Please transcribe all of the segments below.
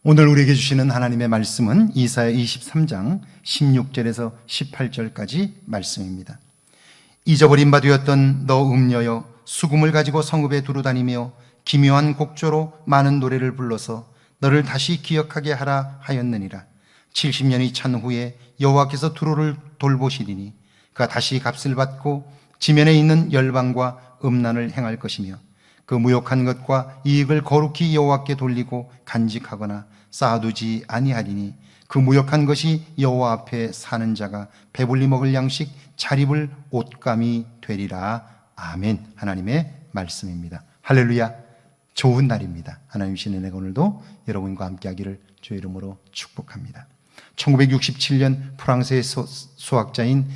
오늘 우리에게 주시는 하나님의 말씀은 이사야 23장 16절에서 18절까지 말씀입니다. 잊어버린 바 되었던 너 음녀여, 수금을 가지고 성읍에 두루 다니며 기묘한 곡조로 많은 노래를 불러서 너를 다시 기억하게 하라 하였느니라. 70년이 찬 후에 여호와께서 두루를 돌보시리니 그가 다시 값을 받고 지면에 있는 열방과 음란을 행할 것이며 그 무욕한 것과 이익을 거룩히 여호와께 돌리고 간직하거나 쌓아두지 아니하리니 그 무욕한 것이 여호와 앞에 사는 자가 배불리 먹을 양식 잘 입을 옷감이 되리라. 아멘. 하나님의 말씀입니다. 할렐루야. 좋은 날입니다. 하나님 주신 은혜가 오늘도 여러분과 함께하기를 주의 이름으로 축복합니다. 1967년 프랑스의 수학자인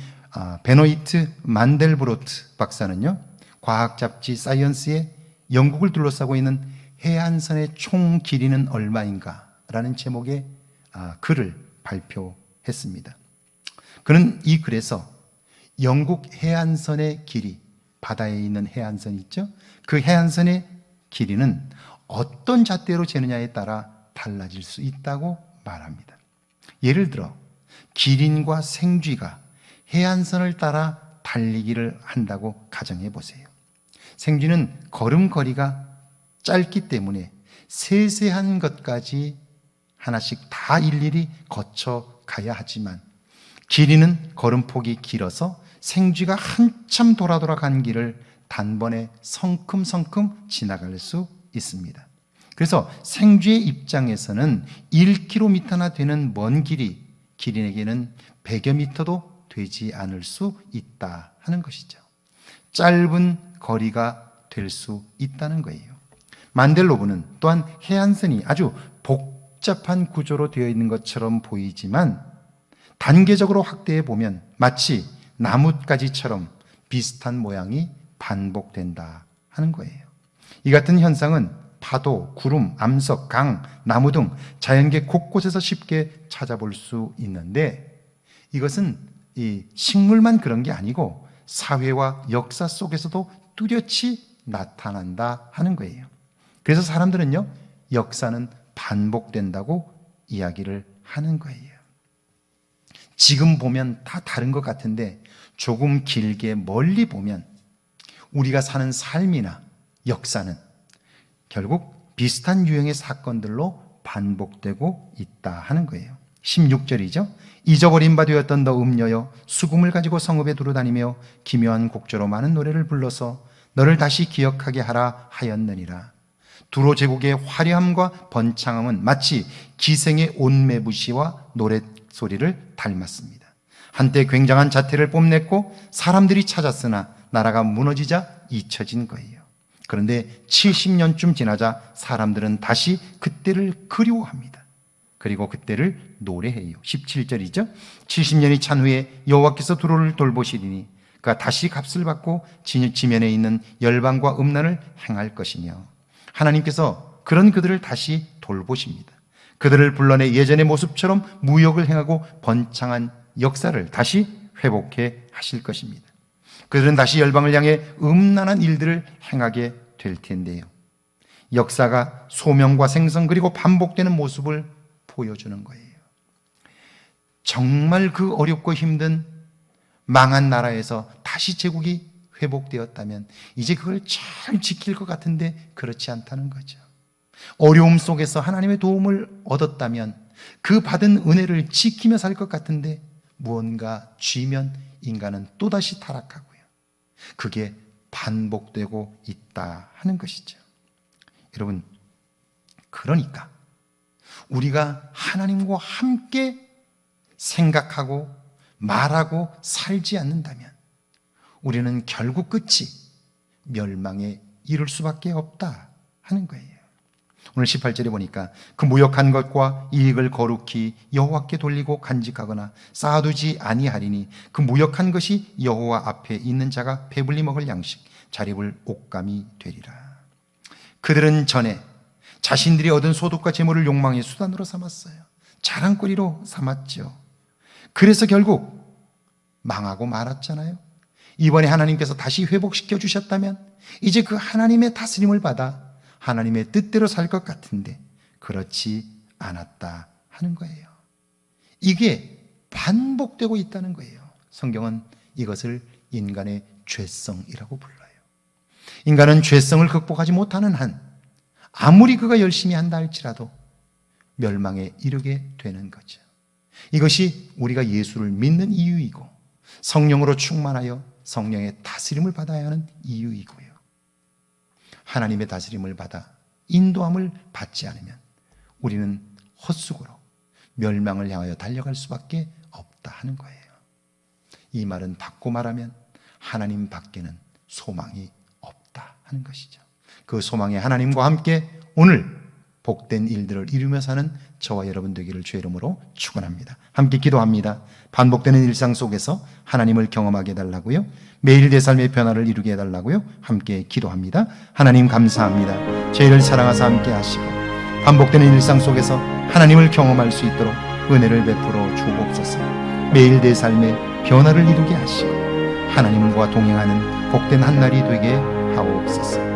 베노이트 만델브로트 박사는요, 과학 잡지 사이언스에 영국을 둘러싸고 있는 해안선의 총 길이는 얼마인가 라는 제목의 글을 발표했습니다. 그는 이 글에서 영국 해안선의 길이, 바다에 있는 해안선 있죠? 그 해안선의 길이는 어떤 잣대로 재느냐에 따라 달라질 수 있다고 말합니다. 예를 들어 기린과 생쥐가 해안선을 따라 달리기를 한다고 가정해 보세요. 생쥐는 걸음걸이가 짧기 때문에 세세한 것까지 하나씩 다 일일이 거쳐 가야 하지만 기린은 걸음폭이 길어서 생쥐가 한참 돌아 간 길을 단번에 성큼성큼 지나갈 수 있습니다. 그래서 생쥐의 입장에서는 1km나 되는 먼 길이 기린에게는 100여 미터도 되지 않을 수 있다 하는 것이죠. 짧은 거리가 될 수 있다는 거예요. 만델로브는 또한 해안선이 아주 복잡한 구조로 되어 있는 것처럼 보이지만 단계적으로 확대해 보면 마치 나뭇가지처럼 비슷한 모양이 반복된다 하는 거예요. 이 같은 현상은 파도, 구름, 암석, 강, 나무 등 자연계 곳곳에서 쉽게 찾아볼 수 있는데 이것은 이 식물만 그런 게 아니고 사회와 역사 속에서도 뚜렷이 나타난다 하는 거예요. 그래서 사람들은요, 역사는 반복된다고 이야기를 하는 거예요. 지금 보면 다 다른 것 같은데 조금 길게 멀리 보면 우리가 사는 삶이나 역사는 결국 비슷한 유형의 사건들로 반복되고 있다 하는 거예요. 16절이죠. 잊어버린 바 되었던 너 음녀여, 수금을 가지고 성읍에 두루 다니며 기묘한 곡조로 많은 노래를 불러서 너를 다시 기억하게 하라 하였느니라. 두로 제국의 화려함과 번창함은 마치 기생의 온매부시와 노랫소리를 닮았습니다. 한때 굉장한 자태를 뽐냈고 사람들이 찾았으나 나라가 무너지자 잊혀진 거예요. 그런데 70년쯤 지나자 사람들은 다시 그때를 그리워합니다. 그리고 그때를 노래해요. 17절이죠. 70년이 찬 후에 여호와께서 두로를 돌보시리니 그가 다시 값을 받고 지면에 있는 열방과 음란을 행할 것이며, 하나님께서 그런 그들을 다시 돌보십니다. 그들을 불러내 예전의 모습처럼 무역을 행하고 번창한 역사를 다시 회복해 하실 것입니다. 그들은 다시 열방을 향해 음란한 일들을 행하게 될 텐데요. 역사가 소명과 생성 그리고 반복되는 모습을 보여주는 거예요. 정말 그 어렵고 힘든 망한 나라에서 다시 제국이 회복되었다면 이제 그걸 잘 지킬 것 같은데 그렇지 않다는 거죠. 어려움 속에서 하나님의 도움을 얻었다면 그 받은 은혜를 지키며 살 것 같은데 무언가 쥐면 인간은 또다시 타락하고요. 그게 반복되고 있다 하는 것이죠. 여러분, 그러니까 우리가 하나님과 함께 생각하고 말하고 살지 않는다면 우리는 결국 끝이 멸망에 이를 수밖에 없다 하는 거예요. 오늘 18절에 보니까 그 무역한 것과 이익을 거룩히 여호와께 돌리고 간직하거나 쌓아두지 아니하리니 그 무역한 것이 여호와 앞에 있는 자가 배불리 먹을 양식 잘 입을 옷감이 되리라. 그들은 전에 자신들이 얻은 소득과 재물을 욕망의 수단으로 삼았어요. 자랑거리로 삼았죠. 그래서 결국 망하고 말았잖아요. 이번에 하나님께서 다시 회복시켜 주셨다면 이제 그 하나님의 다스림을 받아 하나님의 뜻대로 살 것 같은데 그렇지 않았다 하는 거예요. 이게 반복되고 있다는 거예요. 성경은 이것을 인간의 죄성이라고 불러요. 인간은 죄성을 극복하지 못하는 한 아무리 그가 열심히 한다 할지라도 멸망에 이르게 되는 거죠. 이것이 우리가 예수를 믿는 이유이고 성령으로 충만하여 성령의 다스림을 받아야 하는 이유이고요. 하나님의 다스림을 받아 인도함을 받지 않으면 우리는 헛수고로 멸망을 향하여 달려갈 수밖에 없다 하는 거예요. 이 말은 바꿔 말하면 하나님 밖에는 소망이 없다 하는 것이죠. 그 소망의 하나님과 함께 오늘 복된 일들을 이루며 사는 저와 여러분 되기를 주의 이름으로 축원합니다. 함께 기도합니다. 반복되는 일상 속에서 하나님을 경험하게 해달라고요. 매일 내 삶의 변화를 이루게 해달라고요. 함께 기도합니다. 하나님 감사합니다. 저희를 사랑하사 함께 하시고 반복되는 일상 속에서 하나님을 경험할 수 있도록 은혜를 베풀어 주옵소서. 매일 내 삶의 변화를 이루게 하시고 하나님과 동행하는 복된 한 날이 되게 하옵소서.